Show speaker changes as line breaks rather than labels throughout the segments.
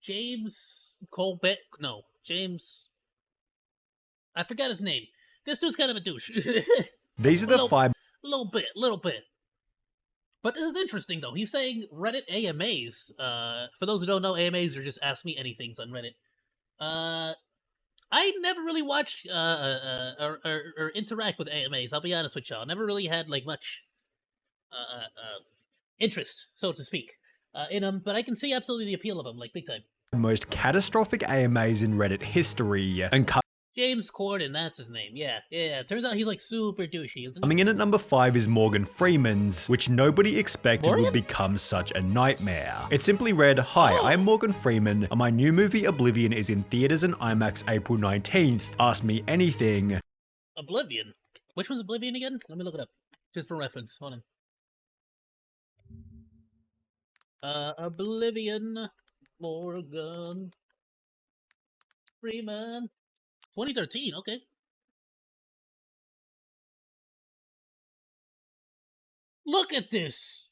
James Colbert. No, James. I forgot his name. This dude's kind of a douche.
These are the five.
Little bit. But this is interesting though. He's saying Reddit AMAs. For those who don't know, AMAs are just Ask Me Anythings on Reddit. I never really watch or interact with AMAs. I'll be honest with y'all. Never really had like much interest, so to speak, in them. But I can see absolutely the appeal of them, like big time.
Most catastrophic AMAs in Reddit history, and
James Corden, that's his name. Yeah. Turns out he's like super douchey, isn't he?
coming in at number 5 is Morgan Freeman's, which nobody expected would become such a nightmare. It simply read, "Hi, I'm Morgan Freeman, and my new movie Oblivion is in theaters and IMAX April 19th. Ask me anything."
Oblivion? Which one's Oblivion again? Let me look it up, just for reference. Hold on. Oblivion, Morgan Freeman. 2013, okay. Look at this!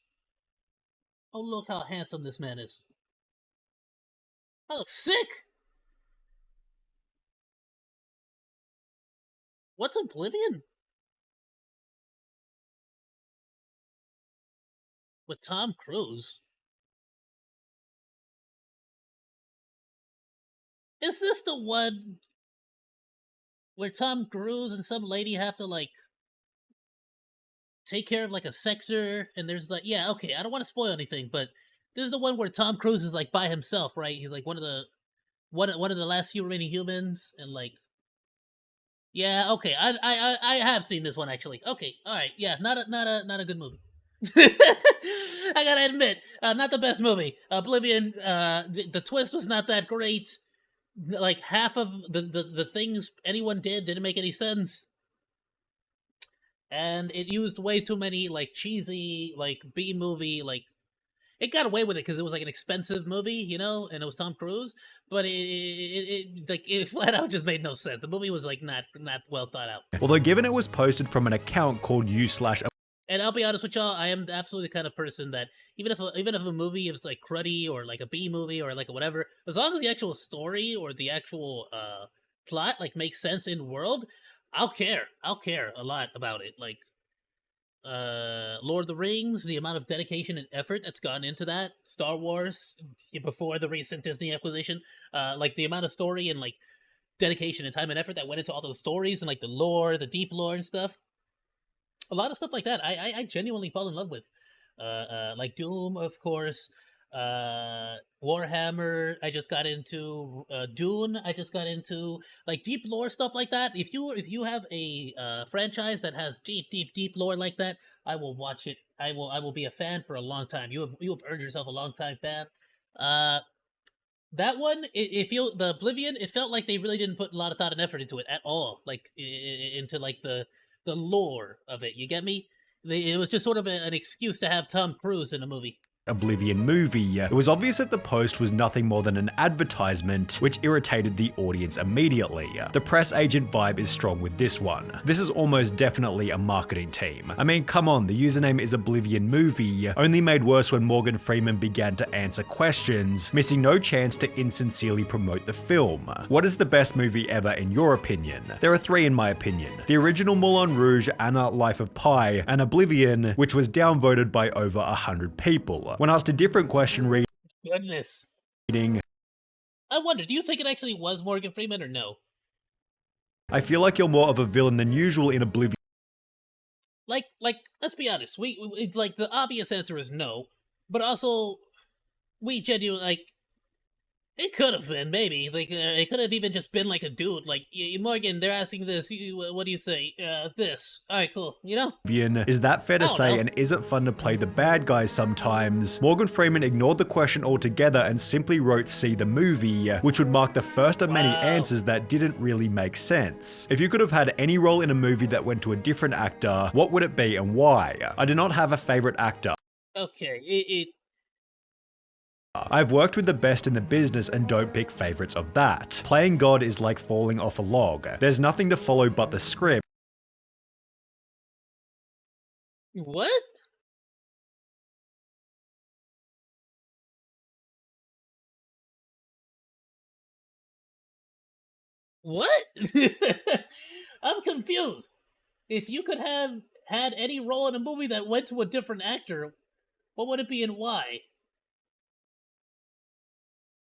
Oh, look how handsome this man is. That looks sick! What's Oblivion? With Tom Cruise? Is this the one where Tom Cruise and some lady have to, like, take care of, like, a sector, and there's, like, yeah, okay, I don't want to spoil anything, but this is the one where Tom Cruise is, like, by himself, right? He's, like, one of the last few remaining humans, and, like, yeah, okay, I have seen this one, actually. Okay, alright, yeah, not a good movie. I gotta admit, not the best movie. Oblivion, the twist was not that great. Like, half of the things anyone didn't make any sense. And it used way too many, like, cheesy, like, B-movie, like, it got away with it because it was, like, an expensive movie, you know, and it was Tom Cruise, but it flat out just made no sense. The movie was, like, not well thought out.
Although given it was posted from an account called u/.
And I'll be honest with y'all, I am absolutely the kind of person that even if a movie is like cruddy or like a B movie or like whatever, as long as the actual story or the actual plot like makes sense in the world, I'll care. I'll care a lot about it. Like Lord of the Rings, the amount of dedication and effort that's gone into that. Star Wars before the recent Disney acquisition, like the amount of story and like dedication and time and effort that went into all those stories and like the lore, the deep lore and stuff. A lot of stuff like that I genuinely fall in love with. Like Doom, of course. Warhammer, I just got into. Dune, I just got into. Like deep lore stuff like that. If you have a franchise that has deep lore like that, I will watch it. I will be a fan for a long time. You have earned yourself a long time fan. That one, the Oblivion, it felt like they really didn't put a lot of thought and effort into it at all. Like into like the lore of it. You get me? It was just sort of an excuse to have Tom Cruise in a movie.
Oblivion movie. It was obvious that the post was nothing more than an advertisement, which irritated the audience immediately. The press agent vibe is strong with this one. This is almost definitely a marketing team. I mean, come on, the username is Oblivion movie, only made worse when Morgan Freeman began to answer questions, missing no chance to insincerely promote the film. What is the best movie ever in your opinion? There are 3 in my opinion. The original Moulin Rouge, Anna, Life of Pi, and Oblivion, which was downvoted by over 100 people. When asked a different question
Goodness.
reading,
I wonder, do you think it actually was Morgan Freeman or no?
I feel like you're more of a villain than usual in Oblivion.
Like, let's be honest. We like the obvious answer is no, but also we genuinely like. It could have been, maybe. Like, it could have even just been like a dude. Like, Morgan, they're asking this. What do you say? This. Alright, cool. You know?
Is that fair to say,
know.
and is it fun to play the bad guy sometimes? Morgan Freeman ignored the question altogether and simply wrote "see the movie," which would mark the first of many answers that didn't really make sense. If you could have had any role in a movie that went to a different actor, what would it be and why? I do not have a favorite actor.
Okay,
I've worked with the best in the business and don't pick favorites of that. Playing God is like falling off a log. There's nothing to follow but the script.
What? What? I'm confused. If you could have had any role in a movie that went to a different actor, what would it be and why?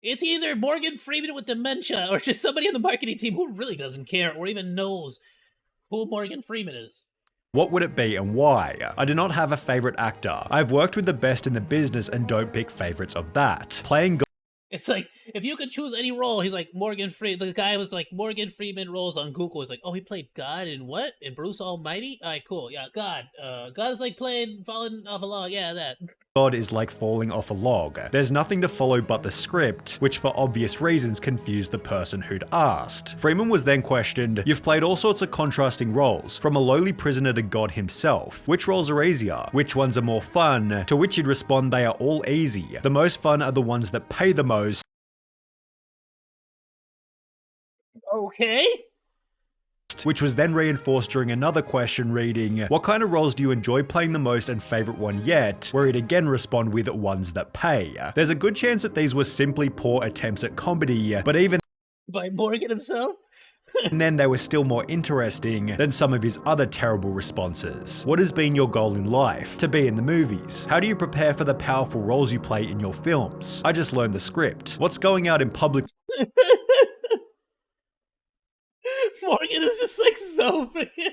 It's either Morgan Freeman with dementia or just somebody on the marketing team who really doesn't care or even knows who Morgan Freeman is.
What would it be and why? I do not have a favorite actor. I've worked with the best in the business and don't pick favorites of that. Playing
It's like, if you could choose any role, he's like, Morgan Freeman. The guy was like, Morgan Freeman roles on Google. It's like, oh, he played God in what? In Bruce Almighty? Alright, cool. Yeah, God. God is like falling off a log. Yeah, that.
God is like falling off a log. There's nothing to follow but the script, which for obvious reasons confused the person who'd asked. Freeman was then questioned, "You've played all sorts of contrasting roles, from a lowly prisoner to God himself. Which roles are easier? Which ones are more fun?" To which he'd respond, "They are all easy. The most fun are the ones that pay the most."
Okay.
Which was then reinforced during another question reading, "What kind of roles do you enjoy playing the most and favorite one yet?" Where he'd again respond with ones that pay. There's a good chance that these were simply poor attempts at comedy, but even
By Morgan himself?
and then they were still more interesting than some of his other terrible responses. What has been your goal in life? To be in the movies. How do you prepare for the powerful roles you play in your films? I just learned the script. What's going out in public?
Morgan is just like so freaking.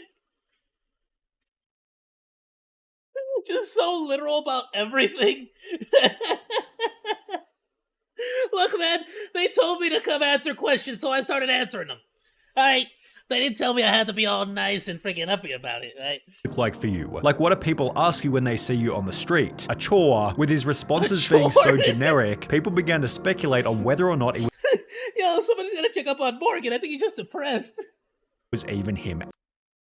Just so literal about everything. Look, man, they told me to come answer questions, so I started answering them. Alright? They didn't tell me I had to be all nice and freaking uppy about it, right?
Like for you? Like what do people ask you when they see you on the street? A chore. With his responses
chore?
being so generic, people began to speculate on whether or not it
Yo, somebody's gonna check up on Morgan. I think he's just depressed.
was even him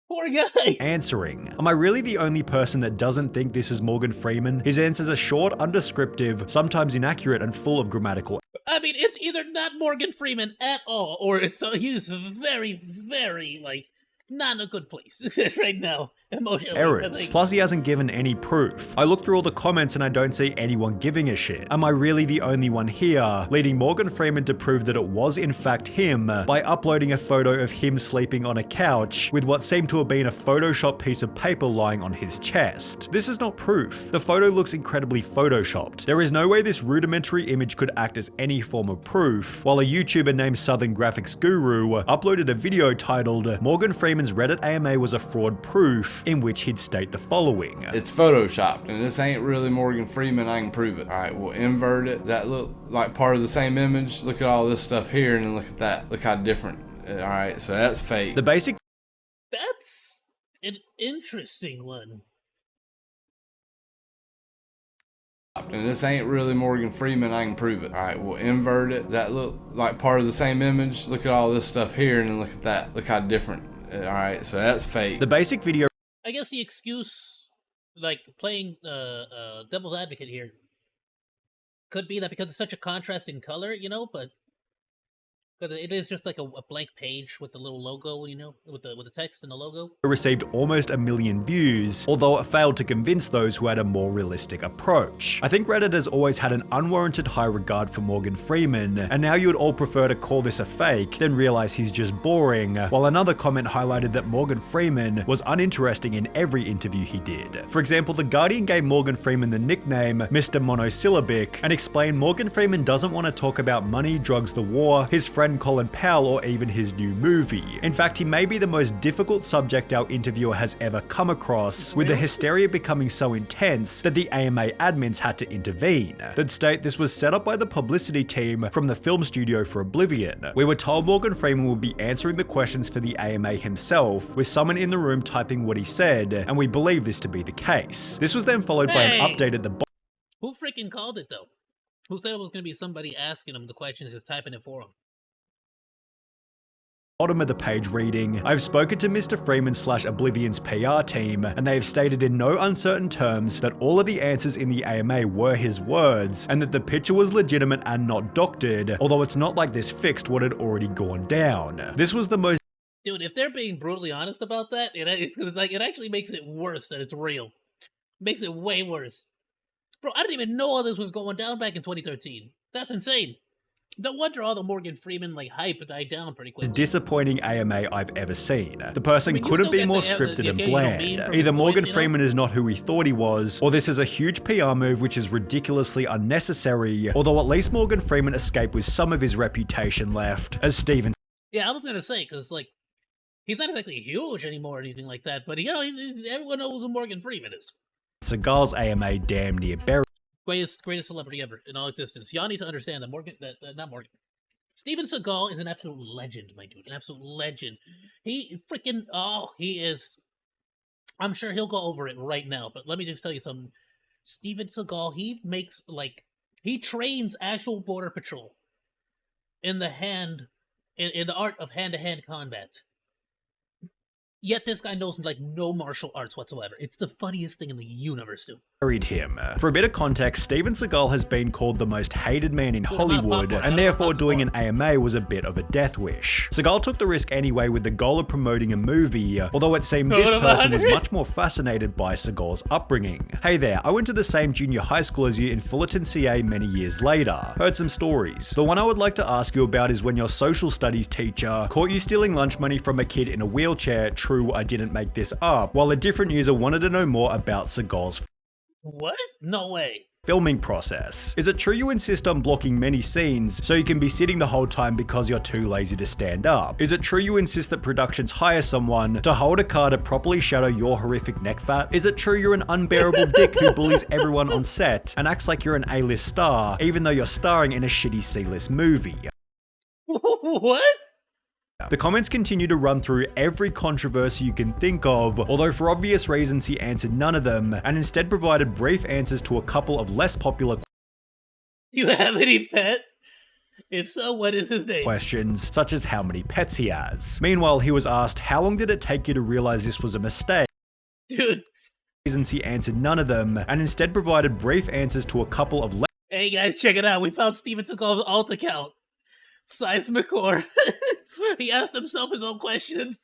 Poor guy.
answering. Am I really the only person that doesn't think this is Morgan Freeman? His answers are short, undescriptive, sometimes inaccurate, and full of grammatical
I mean, it's either not Morgan Freeman at all, or it's he's very, very, like, not in a good place right now, emotionally.
errors. Plus, he hasn't given any proof. I look through all the comments and I don't see anyone giving a shit. Am I really the only one here? Leading Morgan Freeman to prove that it was in fact him by uploading a photo of him sleeping on a couch with what seemed to have been a Photoshop piece of paper lying on his chest. This is not proof. The photo looks incredibly photoshopped. There is no way this rudimentary image could act as any form of proof, while a YouTuber named Southern Graphics Guru uploaded a video titled "Morgan Freeman's Reddit AMA was a fraud proof," in which he'd state the following.
It's photoshopped, and this ain't really Morgan Freeman, I can prove it. Alright, we'll invert it. That look like part of the same image. Look at all this stuff here, and then look at that. Look how different. Alright, so that's fake.
The basic
That's an interesting one.
And this ain't really Morgan Freeman, I can prove it. Alright, we'll invert it. That look like part of the same image. Look at all this stuff here, and then look at that. Look how different. Alright, so that's fake.
The basic video
I guess the excuse, like, playing devil's advocate here, could be that because it's such a contrast in color, you know, but it is just like a blank page with the little logo, you know, with the text and the logo.
received almost 1 million views, although it failed to convince those who had a more realistic approach. I think Reddit has always had an unwarranted high regard for Morgan Freeman, and now you would all prefer to call this a fake, then realize he's just boring, while another comment highlighted that Morgan Freeman was uninteresting in every interview he did. For example, The Guardian gave Morgan Freeman the nickname Mr. Monosyllabic, and explained Morgan Freeman doesn't want to talk about money, drugs, the war, his friend Colin Powell, or even his new movie. In fact, he may be the most difficult subject our interviewer has ever come across, with the hysteria becoming so intense that the AMA admins had to intervene. They'd state this was set up by the publicity team from the film studio for Oblivion. We were told Morgan Freeman would be answering the questions for the AMA himself, with someone in the room typing what he said, and we believe this to be the case. This was then followed by an update at the
Who freaking called it, though? Who said it was going to be somebody asking him the questions, he was typing it for him?
bottom of the page reading, "I've spoken to Mr. Freeman/Oblivion's PR team, and they have stated in no uncertain terms that all of the answers in the AMA were his words, and that the picture was legitimate and not doctored, although it's not like this fixed what had already gone down. This was the most..."
Dude, if they're being brutally honest about that, it actually makes it worse that it's real. It makes it way worse. Bro, I didn't even know all this was going down back in 2013. That's insane. No wonder all the Morgan Freeman like hype died down pretty quickly.
Disappointing AMA I've ever seen. The person
you
couldn't
still
be
get
more
the
scripted and
occasional
bland.
meme from
Either
his
Morgan
voice, you know?
Freeman is not who he thought he was, or this is a huge PR move which is ridiculously unnecessary, although at least Morgan Freeman escaped with some of his reputation left, as Steven
Yeah, I was gonna say, because like he's not exactly huge anymore or anything like that, but you know, everyone knows who Morgan Freeman is.
Seagal's AMA damn near buried
Greatest celebrity ever in all existence. Y'all need to understand that not Morgan. Steven Seagal is an absolute legend, my dude. An absolute legend. He freaking he is. I'm sure he'll go over it right now, but let me just tell you something. Steven Seagal, he trains actual border patrol in the in the art of hand-to-hand combat. Yet this guy knows like no martial arts whatsoever. It's the funniest thing in the universe, dude.
him. For a bit of context, Steven Seagal has been called the most hated man in Hollywood, and therefore doing an AMA was a bit of a death wish. Seagal took the risk anyway with the goal of promoting a movie, although it seemed this person was much more fascinated by Seagal's upbringing. Hey there, I went to the same junior high school as you in Fullerton, CA many years later. Heard some stories. The one I would like to ask you about is when your social studies teacher caught you stealing lunch money from a kid in a wheelchair. True, I didn't make this up, while a different user wanted to know more about Seagal's
What? No way.
filming process. Is it true you insist on blocking many scenes so you can be sitting the whole time because you're too lazy to stand up? Is it true you insist that productions hire someone to hold a car to properly shadow your horrific neck fat? Is it true you're an unbearable dick who bullies everyone on set and acts like you're an A-list star even though you're starring in a shitty C-list movie?
What?
The comments continue to run through every controversy you can think of, although for obvious reasons he answered none of them, and instead provided brief answers to a couple of less popular
Do you have any pet? If so, what is his name?
questions, such as how many pets he has. Meanwhile, he was asked, how long did it take you to realize this was a mistake?
Dude.
Reasons he answered none of them, and instead provided brief answers to a couple of
Hey guys, check it out. We found Steven Seagal's alt account. Seismicor. He asked himself his own questions.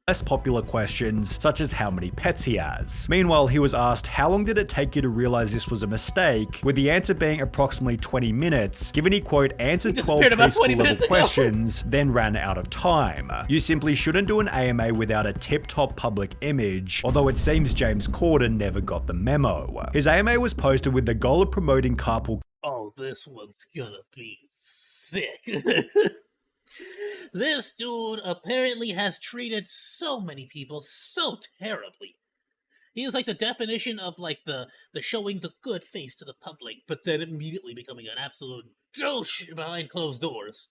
less popular questions, such as how many pets he has. Meanwhile, he was asked, how long did it take you to realize this was a mistake? With the answer being approximately 20 minutes, given he quote, answered 12 preschool level questions, then ran out of time. You simply shouldn't do an AMA without a tip-top public image, although it seems James Corden never got the memo. His AMA was posted with the goal of promoting carpool.
Oh, this one's gonna be sick. This dude apparently has treated so many people so terribly. He is like the definition of like the showing the good face to the public, but then immediately becoming an absolute douche behind closed doors.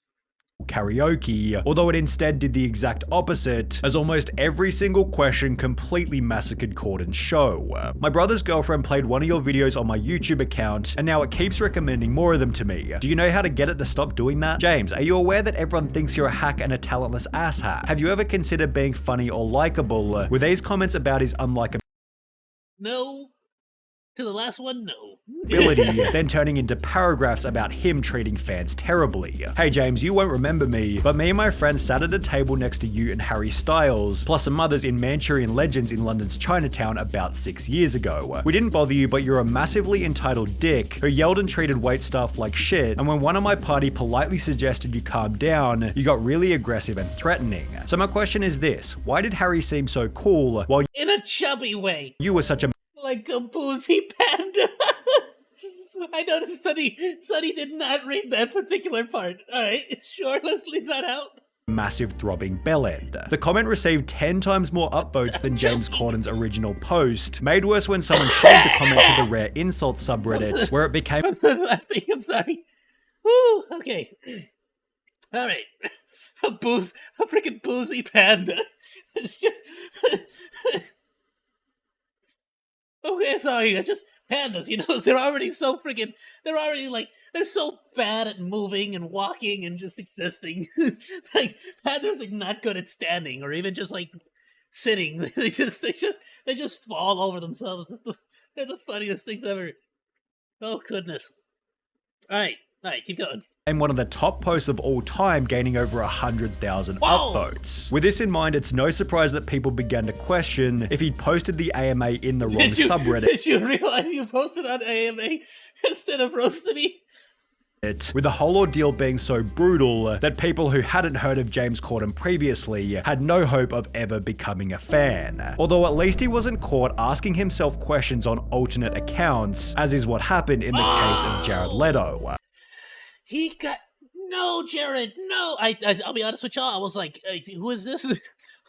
Karaoke, although it instead did the exact opposite, as almost every single question completely massacred Corden's show. My brother's girlfriend played one of your videos on my YouTube account, and now it keeps recommending more of them to me. Do you know how to get it to stop doing that? James, are you aware that everyone thinks you're a hack and a talentless asshat? Have you ever considered being funny or likable? Were these comments about his unlikability?
No. To the last one, no.
Then turning into paragraphs about him treating fans terribly. Hey James, you won't remember me, but me and my friends sat at a table next to you and Harry Styles, plus some others in Manchurian Legends in London's Chinatown about 6 years ago. We didn't bother you, but you're a massively entitled dick who yelled and treated wait staff like shit, and when one of my party politely suggested you calm down, you got really aggressive and threatening. So my question is this, why did Harry seem so cool while
In a chubby way.
you were such a
Like a boozy panda. I noticed Sonny did not read that particular part. Alright, sure, let's leave that out.
massive throbbing bellend? The comment received 10 times more upvotes than James Corden's original post, made worse when someone shared the comment to the rare insult subreddit, where it became
I'm sorry. Woo, okay. Alright. A freaking boozy panda. It's just... Okay, sorry, I just... Pandas, you know, they're already so bad at moving and walking and just existing. Like, pandas are not good at standing or even just, like, sitting. They just fall over themselves. They're the funniest things ever. Oh, goodness. Alright, keep going.
and one of the top posts of all time, gaining over 100,000 upvotes. With this in mind, it's no surprise that people began to question if he'd posted the AMA in the wrong subreddit.
Did you realize you posted on AMA instead of roasting me?
with the whole ordeal being so brutal that people who hadn't heard of James Corden previously had no hope of ever becoming a fan. Although at least he wasn't caught asking himself questions on alternate accounts, as is what happened in the case of Jared Leto.
He got... No, Jared, no! I'll be honest with y'all, I was like, who is this?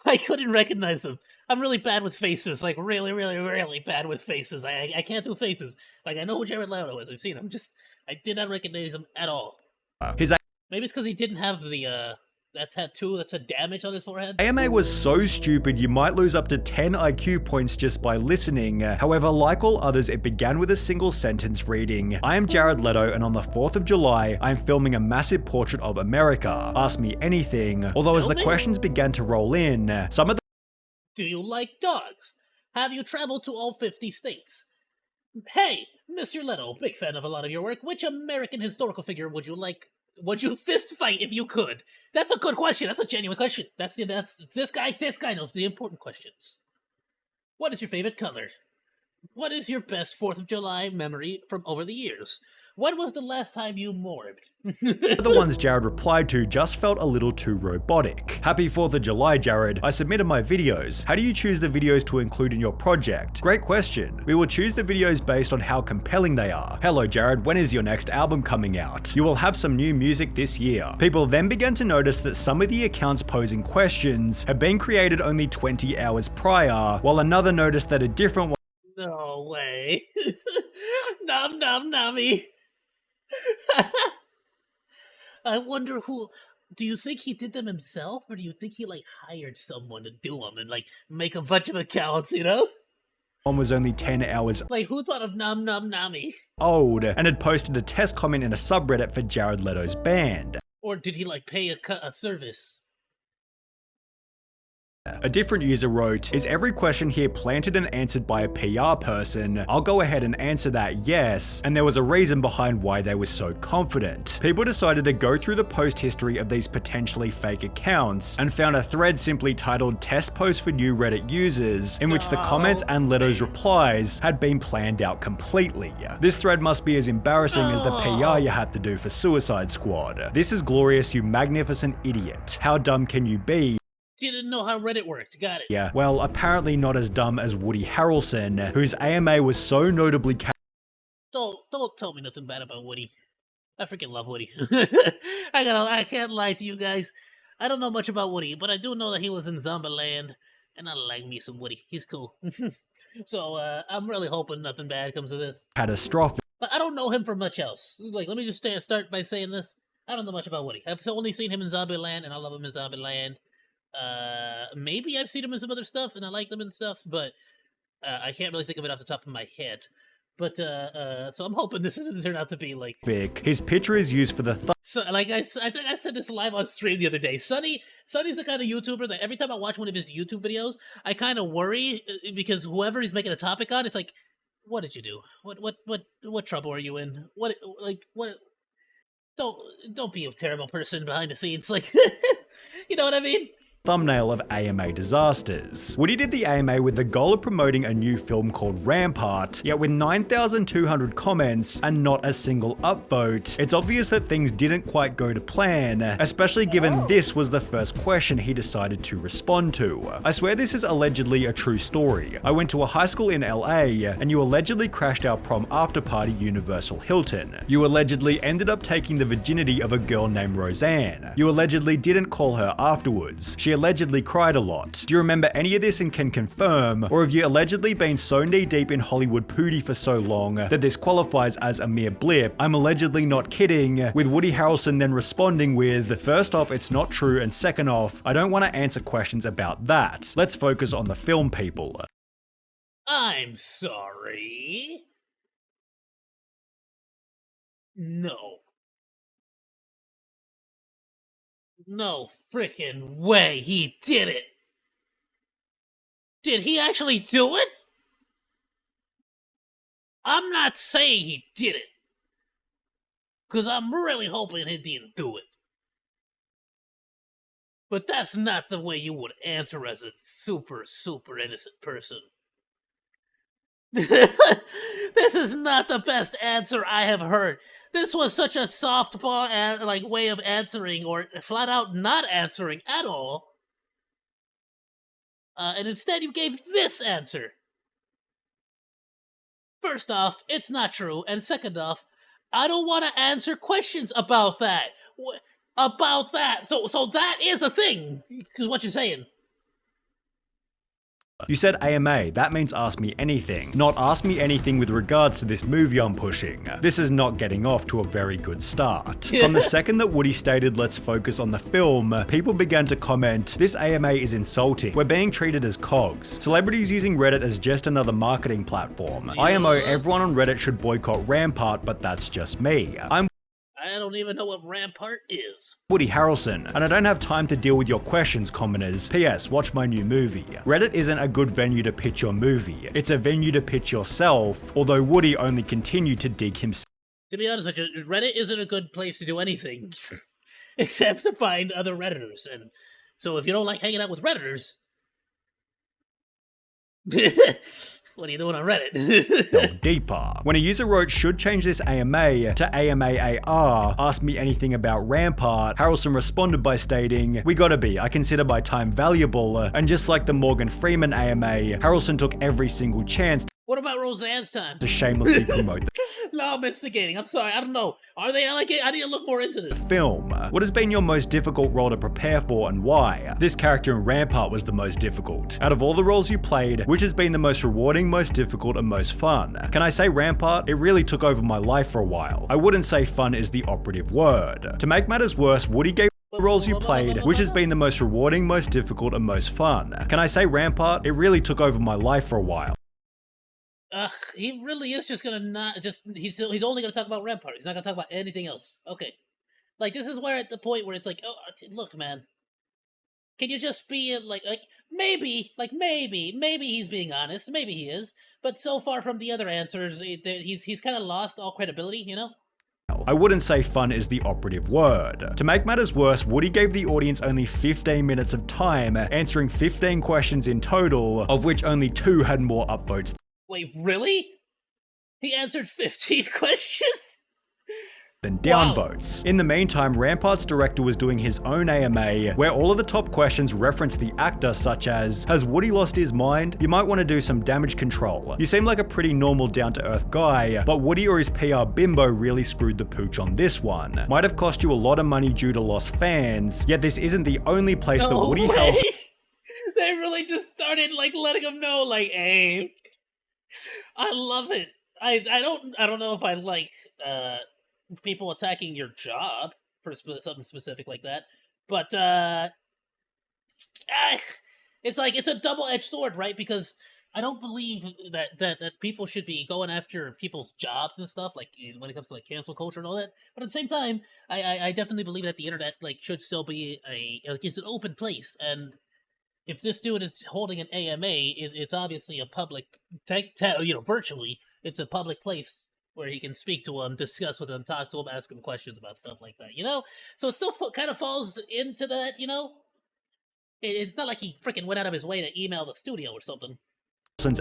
I couldn't recognize him. I'm really bad with faces, like really, really, really bad with faces. I can't do faces. Like, I know who Jared Leto is, I've seen him, I did not recognize him at all. Maybe it's because he didn't have the, that tattoo that said damage on his forehead.
AMA was so stupid you might lose up to 10 IQ points just by listening. However, like all others, it began with a single sentence reading, "I am Jared Leto, and on the 4th of July, I am filming a massive portrait of America. Ask me anything." Although as the questions began to roll in, some of the...
Do you like dogs? Have you traveled to all 50 states? Hey, Mr. Leto, big fan of a lot of your work. Which American historical figure would you fist fight if you could? That's a good question. That's a genuine question. That's this guy knows the important questions. What is your favorite color? What is your best 4th of July memory from over the years? When was the last time you morbed?
The ones Jared replied to just felt a little too robotic. Happy 4th of July, Jared. I submitted my videos. How do you choose the videos to include in your project? Great question. We will choose the videos based on how compelling they are. Hello, Jared. When is your next album coming out? You will have some new music this year. People then began to notice that some of the accounts posing questions had been created only 20 hours prior, while another noticed that a different one...
No way. Nom nom nommy. I wonder who... Do you think he did them himself, or do you think he, like, hired someone to do them and, like, make a bunch of accounts, you know?
One was only 10 hours
like, who thought of nom nom nommy?
Old and had posted a test comment in a subreddit for Jared Leto's band.
Or did he, like, pay a service?
A different user wrote, "Is every question here planted and answered by a PR person? I'll go ahead and answer that yes." And there was a reason behind why they were so confident. People decided to go through the post history of these potentially fake accounts and found a thread simply titled "Test Post for New Reddit Users," in which the comments and Leto's replies had been planned out completely. This thread must be as embarrassing as the PR you had to do for Suicide Squad. This is glorious, you magnificent idiot. How dumb can you be?
Didn't know how Reddit worked. Got it.
Yeah, well, apparently not as dumb as Woody Harrelson, whose AMA was so notably
Don't tell me nothing bad about Woody. I freaking love Woody. I can't lie to you guys. I don't know much about Woody, but I do know that he was in Zombieland, and I like me some Woody. He's cool. So, I'm really hoping nothing bad comes of this.
catastrophic.
But I don't know him from much else. Like, let me just start by saying this. I don't know much about Woody. I've only seen him in Zombieland, and I love him in Zombieland. Maybe I've seen him in some other stuff, and I like them and stuff, but I can't really think of it off the top of my head. But so I'm hoping this doesn't turn out to be like
His picture is used for the
so, like I think I said this live on stream the other day. Sonny's the kind of YouTuber that every time I watch one of his YouTube videos, I kind of worry because whoever he's making a topic on, it's like, what did you do? What trouble are you in? What? Don't be a terrible person behind the scenes, like you know what I mean?
thumbnail of AMA disasters. Woody did the AMA with the goal of promoting a new film called Rampart, yet with 9,200 comments and not a single upvote, it's obvious that things didn't quite go to plan, especially given this was the first question he decided to respond to. I swear this is allegedly a true story. I went to a high school in LA, and you allegedly crashed our prom after party Universal Hilton. You allegedly ended up taking the virginity of a girl named Roseanne. You allegedly didn't call her afterwards. She allegedly cried a lot. Do you remember any of this and can confirm, or have you allegedly been so knee deep in Hollywood pooty for so long that this qualifies as a mere blip? I'm allegedly not kidding, with Woody Harrelson then responding with, first off, it's not true, and second off, I don't want to answer questions about that. Let's focus on the film, people.
I'm sorry. No. No frickin' way he did it! Did he actually do it? I'm not saying he did it. Cause I'm really hoping he didn't do it. But that's not the way you would answer as a super innocent person. This is not the best answer I have heard. This was such a softball like way of answering, or flat out not answering at all. And instead, you gave this answer. First off, it's not true, and second off, I don't want to answer questions about that. About that. So that is a thing. Is what you're saying.
You said AMA, that means ask me anything, not ask me anything with regards to this movie I'm pushing. This is not getting off to a very good start. From the second that Woody stated let's focus on the film, people began to comment, this AMA is insulting, we're being treated as cogs. Celebrities using Reddit as just another marketing platform. IMO, everyone on Reddit should boycott Rampart, but that's just me.
I don't even know what Rampart is.
Woody Harrelson, and I don't have time to deal with your questions, commoners. P.S. Watch my new movie. Reddit isn't a good venue to pitch your movie. It's a venue to pitch yourself, although Woody only continued to dig himself.
To be honest with you, Reddit isn't a good place to do anything, except to find other Redditors. And so if you don't like hanging out with Redditors, what are you doing on Reddit?
Delve deeper. When a user wrote should change this AMA to AMAAR, ask me anything about Rampart, Harrelson responded by stating, we gotta be, I consider my time valuable, and just like the Morgan Freeman AMA, Harrelson took every single chance
What about Roseanne's time?
to shamelessly promote the
No, I'm instigating. I'm sorry. I don't know. Are they like it? I need to look more into this.
film. What has been your most difficult role to prepare for and why? This character in Rampart was the most difficult. Out of all the roles you played, which has been the most rewarding, most difficult, and most fun? Can I say Rampart? It really took over my life for a while. I wouldn't say fun is the operative word. To make matters worse, Woody gave the roles you played, which has been the most rewarding, most difficult, and most fun. Can I say Rampart? It really took over my life for a while.
He really is just gonna not just. He's only gonna talk about Rampart. He's not gonna talk about anything else. Okay, like this is where at the point where it's like, oh, look, man, can you just be maybe he's being honest, maybe he is, but so far from the other answers, he's kind of lost all credibility, you know.
I wouldn't say fun is the operative word. To make matters worse, Woody gave the audience only 15 minutes of time, answering 15 questions in total, of which only 2 had more upvotes.
Wait, really? He answered 15 questions?
Than downvotes. In the meantime, Rampart's director was doing his own AMA, where all of the top questions reference the actor, such as, has Woody lost his mind? You might want to do some damage control. You seem like a pretty normal, down-to-earth guy, but Woody or his PR bimbo really screwed the pooch on this one. Might have cost you a lot of money due to lost fans, yet this isn't the only place that Woody Harrelson...
They really just started letting him know, hey, I love it. I don't know if I like people attacking your job for something specific like that, but it's it's a double-edged sword, right? Because I don't believe that people should be going after people's jobs and stuff, when it comes to cancel culture and all that. But at the same time, I definitely believe that the internet should still be it's an open place, and if this dude is holding an AMA, it's obviously a public, virtually, it's a public place where he can speak to him, discuss with him, talk to him, ask him questions about stuff like that, So it still kind of falls into that, It's not like he freaking went out of his way to email the studio or something.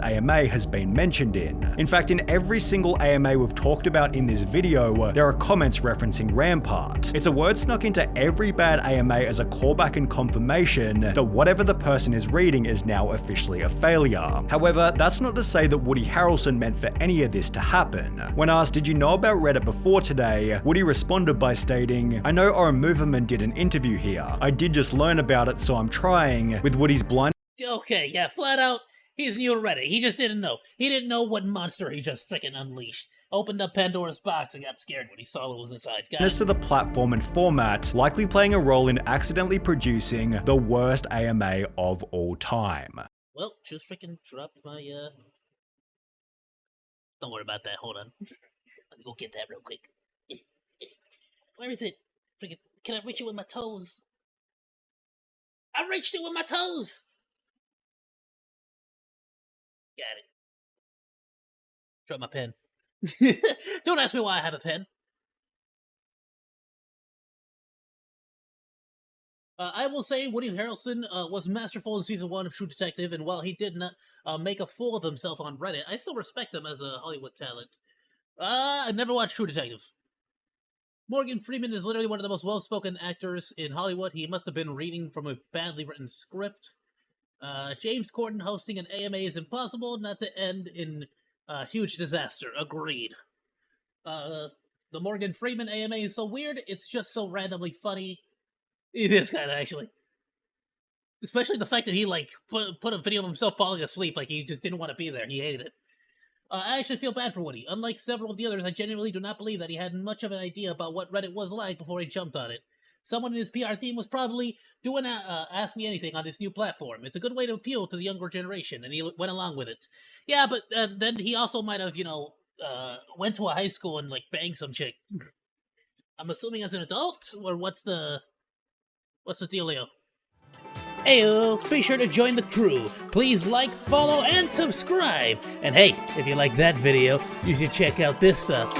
AMA has been mentioned in. In fact, in every single AMA we've talked about in this video, there are comments referencing Rampart. It's a word snuck into every bad AMA as a callback and confirmation that whatever the person is reading is now officially a failure. However, that's not to say that Woody Harrelson meant for any of this to happen. When asked, did you know about Reddit before today, Woody responded by stating, I know Oren Moverman did an interview here. I did just learn about it, so I'm trying, with Woody's blind...
Okay, yeah, flat out. He's new to Reddit. He just didn't know. He didn't know what monster he just freaking unleashed. Opened up Pandora's box and got scared when he saw what was inside.
As to the platform and format, likely playing a role in accidentally producing the worst AMA of all time.
Well, just freaking dropped my, Don't worry about that. Hold on. Let me go get that real quick. Where is it? Freaking, can I reach it with my toes? I reached it with my toes! Got it. Drop my pen. Don't ask me why I have a pen. I will say Woody Harrelson was masterful in season 1 of True Detective, and while he did not make a fool of himself on Reddit, I still respect him as a Hollywood talent. I never watched True Detective. Morgan Freeman is literally one of the most well-spoken actors in Hollywood. He must have been reading from a badly written script. James Corden hosting an AMA is impossible, not to end in huge disaster. Agreed. The Morgan Freeman AMA is so weird, it's just so randomly funny. It is kind of, actually. Especially the fact that he, like, put a video of himself falling asleep, like he just didn't want to be there. He hated it. I actually feel bad for Woody. Unlike several of the others, I genuinely do not believe that he had much of an idea about what Reddit was like before he jumped on it. Someone in his PR team was probably doing Ask Me Anything on this new platform. It's a good way to appeal to the younger generation, and he went along with it. Yeah, but then he also might have, went to a high school and, like, banged some chick. I'm assuming as an adult, or what's the dealio? Ayoo, be sure to join the crew. Please like, follow, and subscribe. And hey, if you like that video, you should check out this stuff.